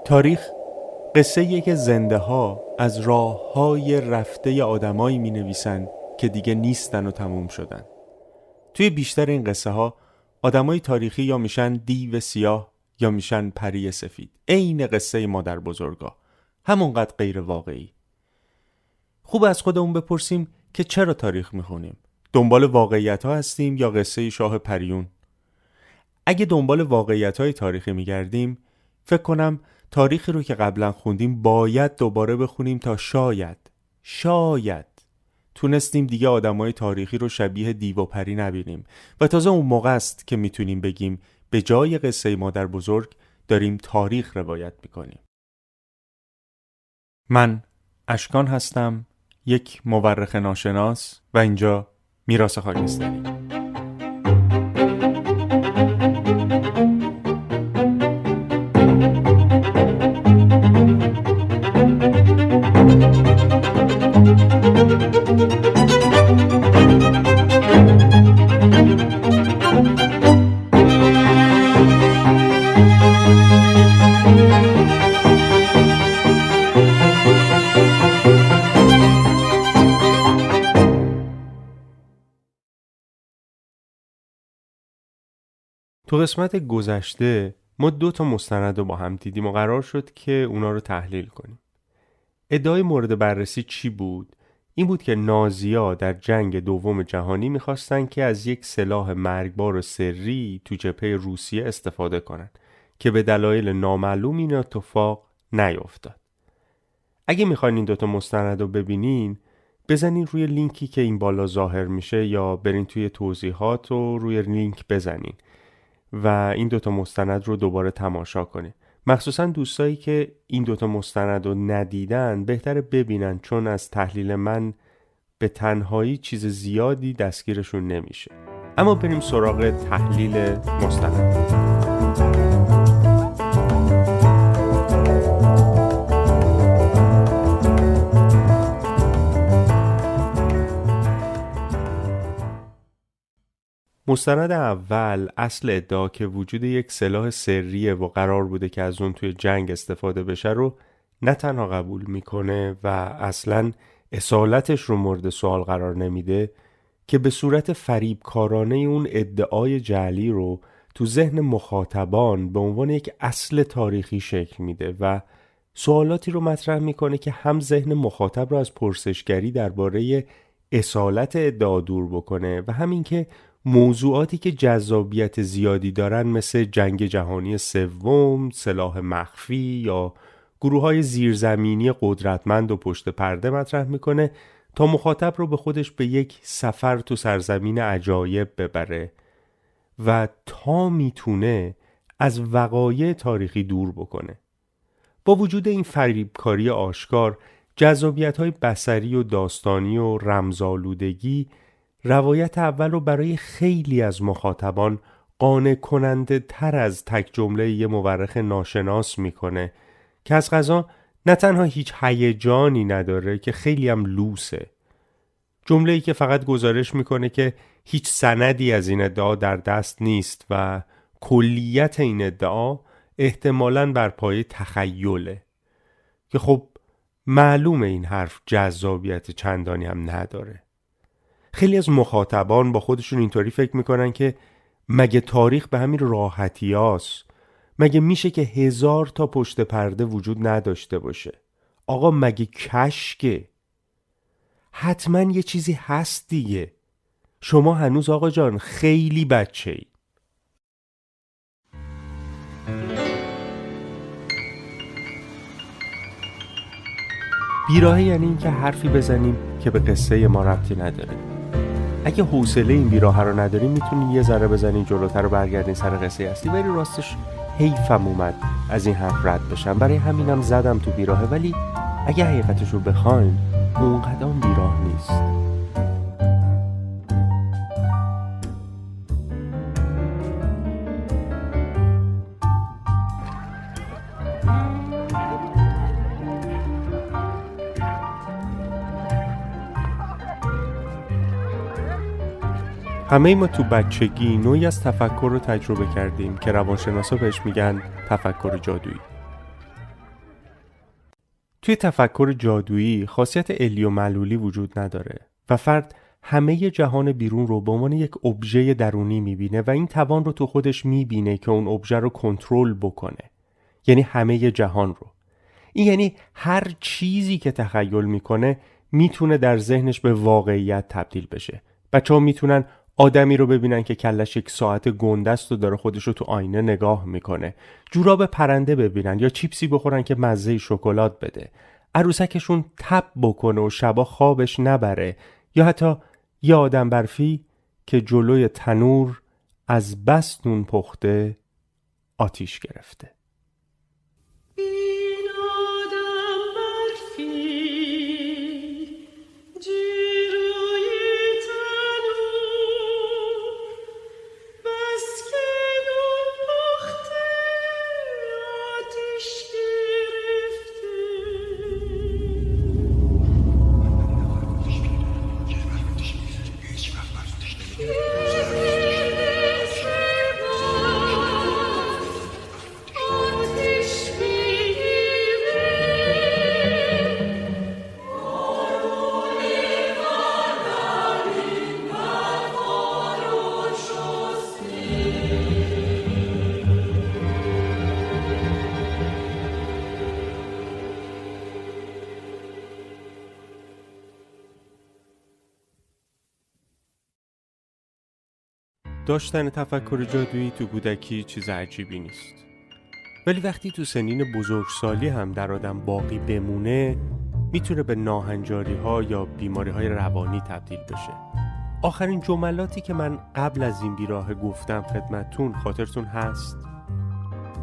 تاریخ قصه‌ایه که زنده ها از راه‌های رفته آدمایی می‌نویسن که دیگه نیستن و تموم شدن. توی بیشتر این قصه ها آدمای تاریخی یا میشن دیو سیاه یا میشن پری سفید. عین قصه مادر بزرگا، همونقدر غیر واقعی. خوب از خودمون بپرسیم که چرا تاریخ میخونیم؟ دنبال واقعیت ها هستیم یا قصه شاه پریون؟ اگه دنبال واقعیت های تاریخی میگردیم، فکر کنم تاریخی رو که قبلا خوندیم باید دوباره بخونیم تا شاید تونستیم دیگه آدمای تاریخی رو شبیه دیو و پری نبینیم و تازه اون موقع است که میتونیم بگیم به جای قصه مادر بزرگ داریم تاریخ روایت میکنیم. من اشکان هستم، یک مورخ ناشناس و اینجا میراث خاکستری. تو قسمت گذشته ما 2 مستند رو با هم دیدیم و قرار شد که اونا رو تحلیل کنیم. ادعای مورد بررسی چی بود؟ این بود که نازی‌ها در جنگ دوم جهانی می‌خواستن که از یک سلاح مرگبار و سری تو جبهه روسیه استفاده کنن که به دلایل نامعلوم این اتفاق نیفتاد. اگه می‌خواین این 2 مستند رو ببینین، بزنین روی لینکی که این بالا ظاهر میشه یا برین توی توضیحات و روی لینک بزنین و این 2 مستند رو دوباره تماشا کنین. مخصوصا دوستایی که این 2 مستند رو ندیدن بهتره ببینن، چون از تحلیل من به تنهایی چیز زیادی دستگیرشون نمیشه. اما بریم سراغ تحلیل مستند. مستند اول اصل ادعا که وجود یک سلاح سریه و قرار بوده که از اون توی جنگ استفاده بشه رو نه تنها قبول میکنه و اصلاً اصالتش رو مورد سوال قرار نمیده، که به صورت فریبکارانه اون ادعای جعلی رو تو ذهن مخاطبان به عنوان یک اصل تاریخی شکل میده و سوالاتی رو مطرح میکنه که هم ذهن مخاطب رو از پرسشگری درباره اصالت ادعا دور بکنه و همین که موضوعاتی که جذابیت زیادی دارن مثل جنگ جهانی سوم، سلاح مخفی یا گروه‌های زیرزمینی قدرتمند و پشت پرده مطرح میکنه تا مخاطب رو به خودش به یک سفر تو سرزمین عجایب ببره و تا میتونه از وقایع تاریخی دور بکنه. با وجود این فریبکاری آشکار، جذابیت‌های بصری و داستانی و رمزآلودگی روایت اول رو برای خیلی از مخاطبان قانع کننده تر از تک جمله یه مورخ ناشناس میکنه که از قضا نه تنها هیچ هیجانی نداره که خیلی هم لوسه. جمله‌ای که فقط گزارش میکنه که هیچ سندی از این ادعا در دست نیست و کلیت این ادعا احتمالاً بر پایه تخیله، که خب معلومه این حرف جذابیت چندانی هم نداره. خیلی از مخاطبان با خودشون اینطوری فکر میکنن که مگه تاریخ به همین راحتی هاست؟ مگه میشه که 1000 تا پشت پرده وجود نداشته باشه؟ آقا مگه کشکه؟ حتما یه چیزی هست دیگه. شما هنوز آقا جان خیلی بچه ای. بیراهه یعنی این که حرفی بزنیم که به قصه ما ربطی نداره. اگه حوصله این بیراهه رو نداریم میتونی یه ذره بزنین جلوتر رو برگردین سر قصه اصلی، ولی راستش حیفم اومد از این حرف رد بشم، برای همینم زدم تو بیراهه. ولی اگه حقیقتش رو بخوایم اونقدر بیراه نیست. همه ما تو بچگی نوعی از تفکر رو تجربه کردیم که روانشناسا بهش میگن تفکر جادویی. توی تفکر جادویی خاصیت علی و معلولی وجود نداره و فرد همه جهان بیرون رو به عنوان یک ابژه درونی میبینه و این توان رو تو خودش میبینه که اون ابژه رو کنترل بکنه. یعنی همه جهان رو. این یعنی هر چیزی که تخیل میکنه میتونه در ذهنش به واقعیت تبدیل بشه. بچه‌ها میتونن آدمی رو ببینن که کلش یک ساعت گنده است و داره خودش رو تو آینه نگاه میکنه. جوراب پرنده ببینن یا چیپسی بخورن که مزه شکلات بده. عروسکشون تب بکنه و شبا خوابش نبره. یا حتی یه آدم برفی که جلوی تنور از بس نون پخته آتیش گرفته. داشتن تفکر جادویی تو کودکی چیز عجیبی نیست. ولی وقتی تو سنین بزرگسالی هم در آدم باقی بمونه میتونه به ناهنجاری‌ها یا بیماری‌های روانی تبدیل بشه. آخرین جملاتی که من قبل از این بیراه گفتم خدمتتون خاطرتون هست؟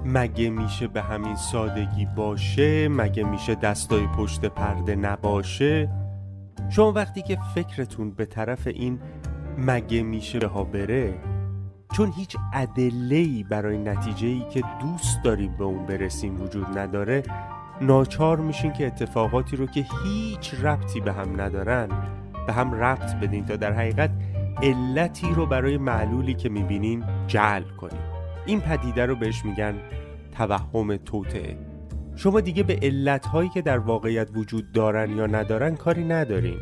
مگه میشه به همین سادگی باشه؟ مگه میشه دستای پشت پرده نباشه؟ شما وقتی که فکرتون به طرف این مگه میشه ها بره، چون هیچ ادله‌ای برای نتیجه‌ای که دوست داریم به اون برسیم وجود نداره، ناچار میشین که اتفاقاتی رو که هیچ ربطی به هم ندارن به هم ربط بدین تا در حقیقت علتی رو برای معلولی که میبینین جعل کنین. این پدیده رو بهش میگن توهم توطئه. شما دیگه به علتهایی که در واقعیت وجود دارن یا ندارن کاری ندارین،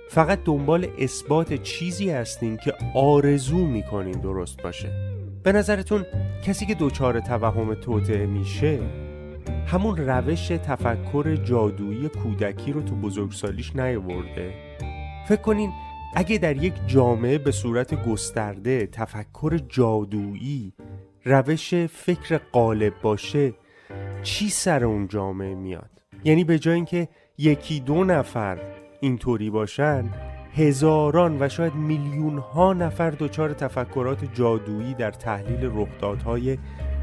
فقط دنبال اثبات چیزی هستین که آرزو میکنین درست باشه. به نظرتون کسی که دچار توهم توطئه میشه همون روش تفکر جادویی کودکی رو تو بزرگسالیش نیاورده؟ فکر کنین اگه در یک جامعه به صورت گسترده تفکر جادویی روش فکر غالب باشه چی سر اون جامعه میاد؟ یعنی به جای اینکه یکی دو نفر اینطوری باشن، هزاران و شاید میلیون ها نفر دچار تفکرات جادویی در تحلیل رخدادهای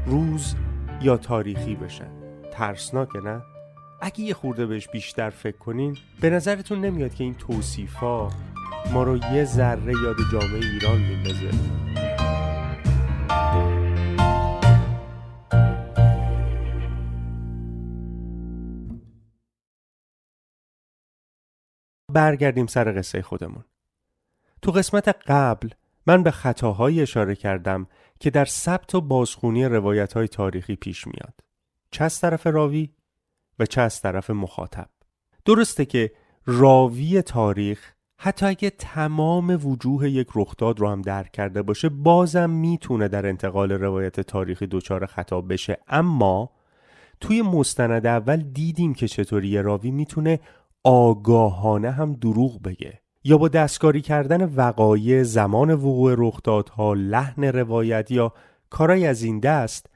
روز یا تاریخی بشن. ترسناکه نه؟ اگه یه خورده بهش بیشتر فکر کنین، به نظرتون نمیاد که این توصیفا ما رو یه ذره یاد جامعه ایران میندازه؟ برگردیم سر قصه خودمون. تو قسمت قبل من به خطاهایی اشاره کردم که در ثبت و بازخوانی روایت‌های تاریخی پیش میاد، چه از طرف راوی و چه از طرف مخاطب. درسته که راوی تاریخ حتی اگه تمام وجوه یک رخداد رو هم درک کرده باشه بازم میتونه در انتقال روایت تاریخی دچار خطا بشه، اما توی مستند اول دیدیم که چطوری یه راوی میتونه آگاهانه هم دروغ بگه یا با دستکاری کردن وقایع، زمان وقوع رخدادها، لحن روایت یا کارای از این دست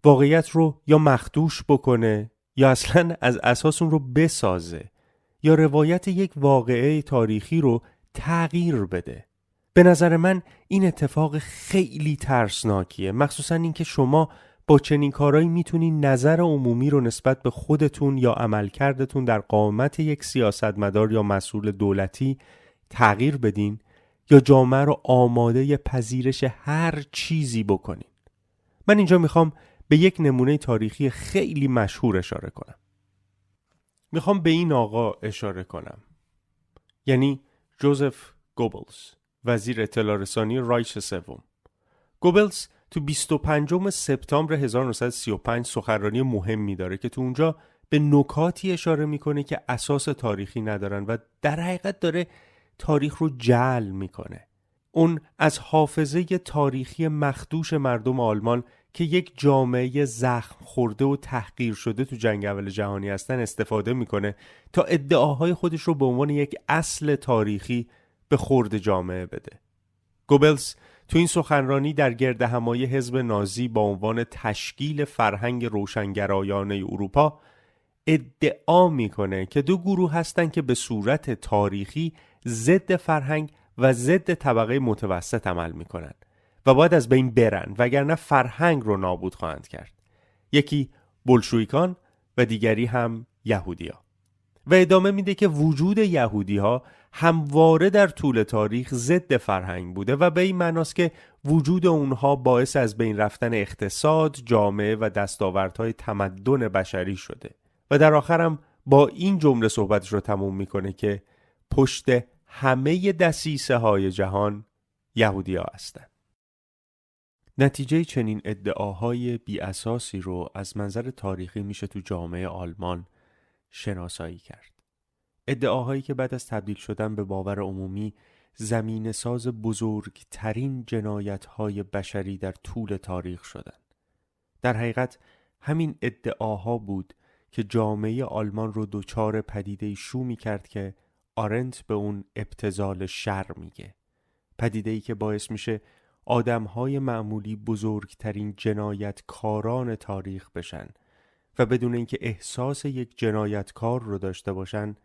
واقعیت رو یا مخدوش بکنه یا اصلاً از اساس اون رو بسازه یا روایت یک واقعه تاریخی رو تغییر بده. به نظر من این اتفاق خیلی ترسناکیه، مخصوصاً این که شما با چنین کارهایی میتونین نظر عمومی رو نسبت به خودتون یا عملکردتون در قامت یک سیاستمدار یا مسئول دولتی تغییر بدین یا جامعه رو آماده پذیرش هر چیزی بکنین. من اینجا میخوام به یک نمونه تاریخی خیلی مشهور اشاره کنم. میخوام به این آقا اشاره کنم، یعنی جوزف گوبلز، وزیر اطلاع رسانی رایش سوم. گوبلز تو 25 سپتامبر 1935 سخنرانی مهمی داره که تو اونجا به نکاتی اشاره میکنه که اساس تاریخی ندارن و در حقیقت داره تاریخ رو جعل میکنه. اون از حافظه تاریخی مخدوش مردم آلمان که یک جامعه زخم خورده و تحقیر شده تو جنگ اول جهانی هستن استفاده میکنه تا ادعاهای خودش رو به عنوان یک اصل تاریخی به خورد جامعه بده. گوبلز تو این سخنرانی در گردهمایی حزب نازی با عنوان تشکیل فرهنگ روشنگرایانه اروپا ادعا میکنه که دو گروه هستن که به صورت تاریخی ضد فرهنگ و ضد طبقه متوسط عمل میکنن و باید از بین برن وگرنه فرهنگ رو نابود خواهند کرد. یکی بولشویکان و دیگری هم یهودی‌ها. و ادامه میده که وجود یهودی‌ها همواره در طول تاریخ ضد فرهنگ بوده و به این معناست که وجود اونها باعث از بین رفتن اقتصاد، جامعه و دستاوردهای تمدن بشری شده. و در آخرم با این جمله صحبتش رو تموم میکنه که پشت همه دسیسه های جهان یهودی‌ها هستند. نتیجه چنین ادعاهای بی اساسی رو از منظر تاریخی میشه تو جامعه آلمان شناسایی کرد. ادعاهایی که بعد از تبدیل شدن به باور عمومی زمینه ساز بزرگترین جنایت‌های بشری در طول تاریخ شدند. در حقیقت همین ادعاها بود که جامعه آلمان رو دچار پدیده شومی کرد که آرنت به اون ابتذال شر میگه. پدیده‌ای که باعث میشه آدم‌های معمولی بزرگترین جنایتکاران تاریخ بشن و بدون اینکه احساس یک جنایتکار رو داشته باشن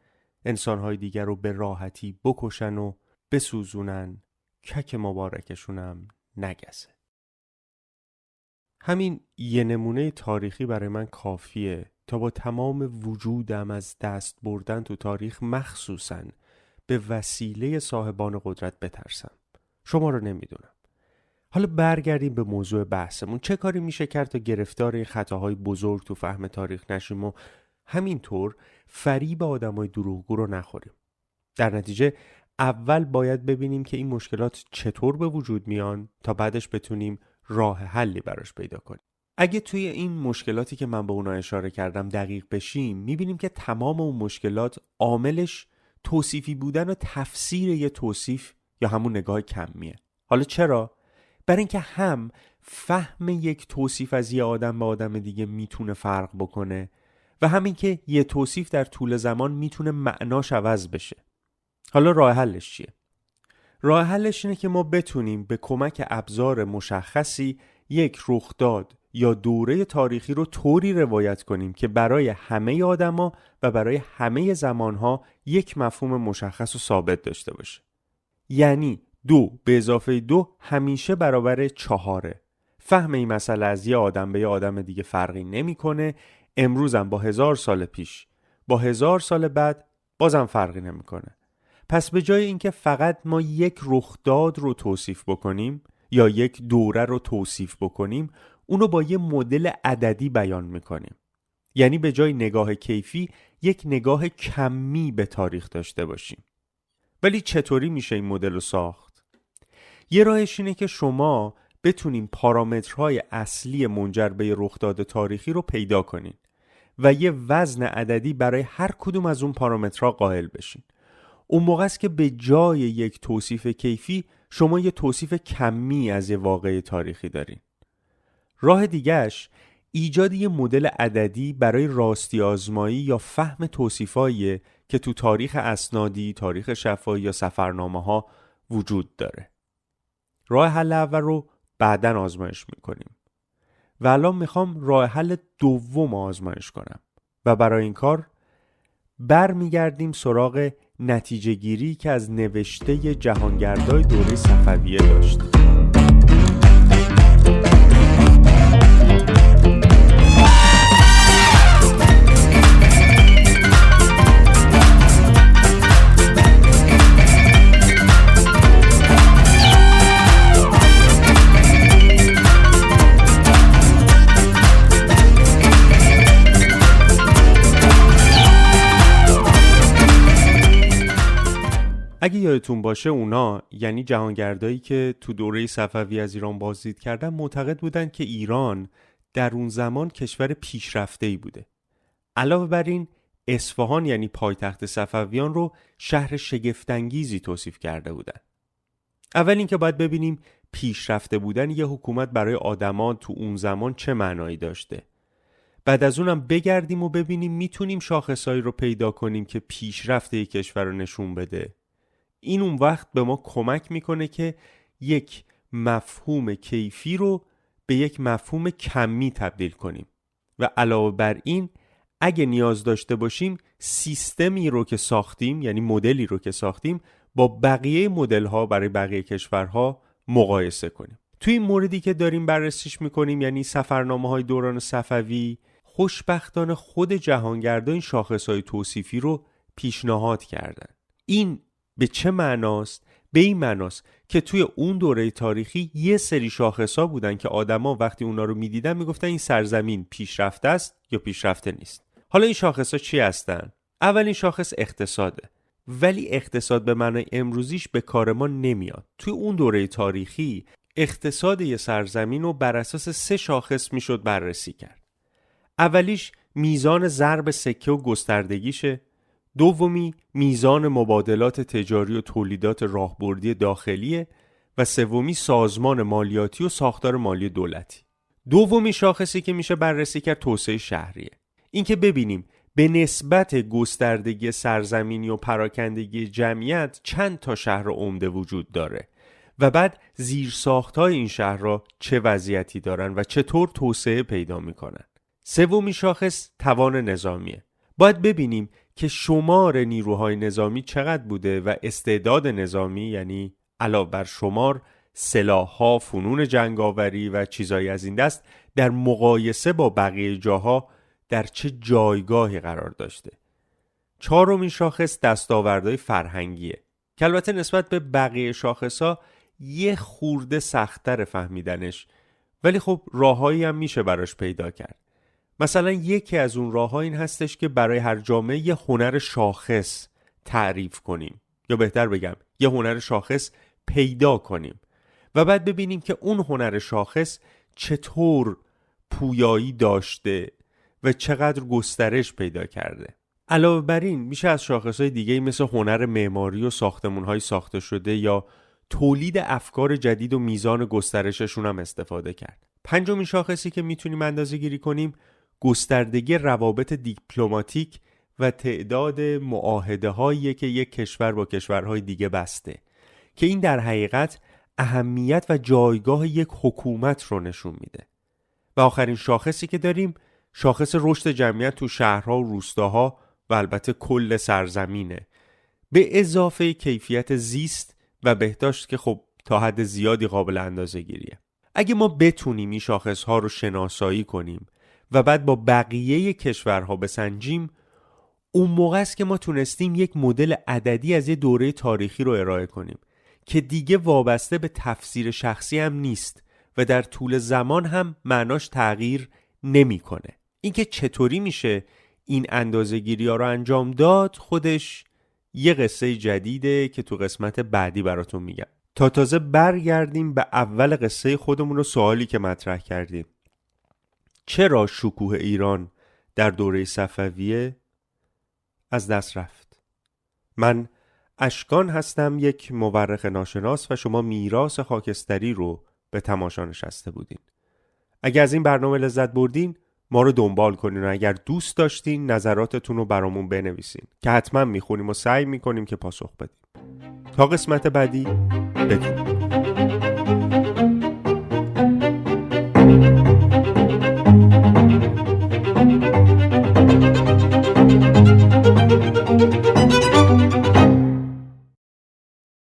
انسان‌های دیگر رو به راحتی بکشن و بسوزونن، کک مبارکشونم نگسه. همین یه نمونه تاریخی برای من کافیه تا با تمام وجودم از دست بردن تو تاریخ مخصوصاً به وسیله صاحبان قدرت بترسم. شما رو نمیدونم. حالا برگردیم به موضوع بحثمون. چه کاری میشه کرد تا گرفتار این خطاهای بزرگ تو فهم تاریخ نشیم و همینطور فریب آدمای دروغگو رو نخوریم؟ در نتیجه اول باید ببینیم که این مشکلات چطور به وجود میان تا بعدش بتونیم راه حلی براش پیدا کنیم. اگه توی این مشکلاتی که من به اونا اشاره کردم دقیق بشیم میبینیم که تمام اون مشکلات عاملش توصیفی بودن و تفسیر یه توصیف یا همون نگاه کمیه. حالا چرا؟ برای اینکه هم فهم یک توصیف از یه آدم به آدم دیگه میتونه فرق بکنه و همین که یه توصیف در طول زمان میتونه معناش عوض بشه. حالا راه حلش چیه؟ راه حلش اینه که ما بتونیم به کمک ابزار مشخصی یک رخداد یا دوره تاریخی رو طوری روایت کنیم که برای همه آدما و برای همه زمانها یک مفهوم مشخص و ثابت داشته باشه. یعنی 2 به اضافه 2 همیشه برابر 4. فهم این مسئله از یه آدم به یه آدم دیگه فرقی نمیکنه. امروزم با 1000 سال پیش با 1000 سال بعد بازم فرقی نمیکنه. پس به جای اینکه فقط ما یک رخداد رو توصیف بکنیم یا یک دوره رو توصیف بکنیم، اونو با یه مدل عددی بیان میکنیم. یعنی به جای نگاه کیفی یک نگاه کمی به تاریخ داشته باشیم. ولی چطوری میشه این مدل رو ساخت؟ یه راهش اینه که شما بتونین پارامترهای اصلی منجر به رخداد تاریخی رو پیدا کنین و یه وزن عددی برای هر کدوم از اون پارامترها قائل بشین. اون موقع است که به جای یک توصیف کیفی شما یه توصیف کمی از یه واقعه تاریخی دارین. راه دیگهش ایجاد یه مدل عددی برای راستی آزمایی یا فهم توصیفاییه که تو تاریخ اسنادی، تاریخ شفاهی یا سفرنامه ها وجود داره. راه حل اول رو بعداً آزمایش میکنیم و الان میخوام راه حل دوم آزمایش کنم و برای این کار برمیگردیم سراغ نتیجه گیری که از نوشته جهانگردای دوره صفویه داشت. اگه یادتون باشه اونا یعنی جهانگردایی که تو دوره صفوی از ایران بازدید کردن معتقد بودن که ایران در اون زمان کشور پیشرفته‌ای بوده. علاوه بر این اصفهان یعنی پایتخت صفویان رو شهر شگفت‌انگیزی توصیف کرده بودن. اول اینکه باید ببینیم پیشرفته بودن یه حکومت برای آدما تو اون زمان چه معنایی داشته. بعد از اونم بگردیم و ببینیم میتونیم شاخصایی رو پیدا کنیم که پیشرفت یک کشور رو نشون بده. این اون وقت به ما کمک میکنه که یک مفهوم کیفی رو به یک مفهوم کمی تبدیل کنیم و علاوه بر این اگه نیاز داشته باشیم سیستمی رو که ساختیم، یعنی مدلی رو که ساختیم، با بقیه مدل‌ها برای بقیه کشورها مقایسه کنیم. توی این موردی که داریم بررسیش میکنیم، یعنی سفرنامه‌های دوران صفوی، خوشبختانه خود جهانگردان این شاخص‌های توصیفی رو پیشنهاد کردن. این به چه معناست؟ به این معناست که توی اون دوره تاریخی یه سری شاخص‌ها بودن که آدما وقتی اونا رو می‌دیدن میگفتن این سرزمین پیشرفته است یا پیشرفته نیست. حالا این شاخص‌ها چی هستن؟ اولین شاخص اقتصاده. ولی اقتصاد به معنای امروزیش به کار ما نمیاد. توی اون دوره تاریخی اقتصاد یه سرزمین رو بر اساس 3 شاخص میشد بررسی کرد. اولیش میزان ضرب سکه و گستردگیشه، دومی میزان مبادلات تجاری و تولیدات راهبردی داخلیه و سومی سازمان مالیاتی و ساختار مالی دولتی. دومی شاخصی که میشه بررسی کرد توسعه شهریه. اینکه ببینیم به نسبت گستردگی سرزمینی و پراکندگی جمعیت چند تا شهر عمده وجود داره و بعد زیرساخت‌های این شهرها چه وضعیتی دارن و چطور توسعه پیدا میکنن. سومی شاخص توان نظامیه. باید ببینیم که شمار نیروهای نظامی چقدر بوده و استعداد نظامی، یعنی علاوه بر شمار سلاح‌ها، فنون جنگاوری و چیزایی از این دست، در مقایسه با بقیه جاها در چه جایگاهی قرار داشته. چهارمین شاخص دستاوردهای فرهنگیه که البته نسبت به بقیه شاخص‌ها یه خورده سخت‌تر فهمیدنش، ولی خب راههایی هم میشه براش پیدا کرد. مثلا یکی از اون راه‌ها این هستش که برای هر جامعه یه هنر شاخص تعریف کنیم، یا بهتر بگم یه هنر شاخص پیدا کنیم و بعد ببینیم که اون هنر شاخص چطور پویایی داشته و چقدر گسترش پیدا کرده. علاوه بر این میشه از شاخص‌های دیگه‌ای مثل هنر معماری و ساختمان‌های ساخته شده یا تولید افکار جدید و میزان گسترششون هم استفاده کرد. پنجمین شاخصی که میتونیم اندازه‌گیری کنیم گستردگی روابط دیپلماتیک و تعداد معاهده‌هایی که یک کشور با کشورهای دیگه بسته که این در حقیقت اهمیت و جایگاه یک حکومت رو نشون میده. و آخرین شاخصی که داریم شاخص رشد جمعیت تو شهرها و روستاها و البته کل سرزمینه، به اضافه کیفیت زیست و بهداشت که خب تا حد زیادی قابل اندازه‌گیریه. اگه ما بتونیم این شاخص‌ها رو شناسایی کنیم و بعد با بقیه کشورها بسنجیم، اون موقع است که ما تونستیم یک مدل عددی از یه دوره تاریخی رو ارائه کنیم که دیگه وابسته به تفسیر شخصی هم نیست و در طول زمان هم معناش تغییر نمی‌کنه. اینکه چطوری میشه این اندازه‌گیری‌ها رو انجام داد خودش یه قصه جدیده که تو قسمت بعدی براتون میگم. تا تازه برگردیم به اول قصه خودمون و سوالی که مطرح کردیم. چرا شکوه ایران در دوره صفویه از دست رفت؟ من اشکان هستم، یک مورخ ناشناس، و شما میراث خاکستری رو به تماشا نشسته بودین. اگر از این برنامه لذت بردین ما رو دنبال کنین و اگر دوست داشتین نظراتتون رو برامون بنویسین که حتما میخونیم و سعی میکنیم که پاسخ بدیم. تا قسمت بعدی بدرود.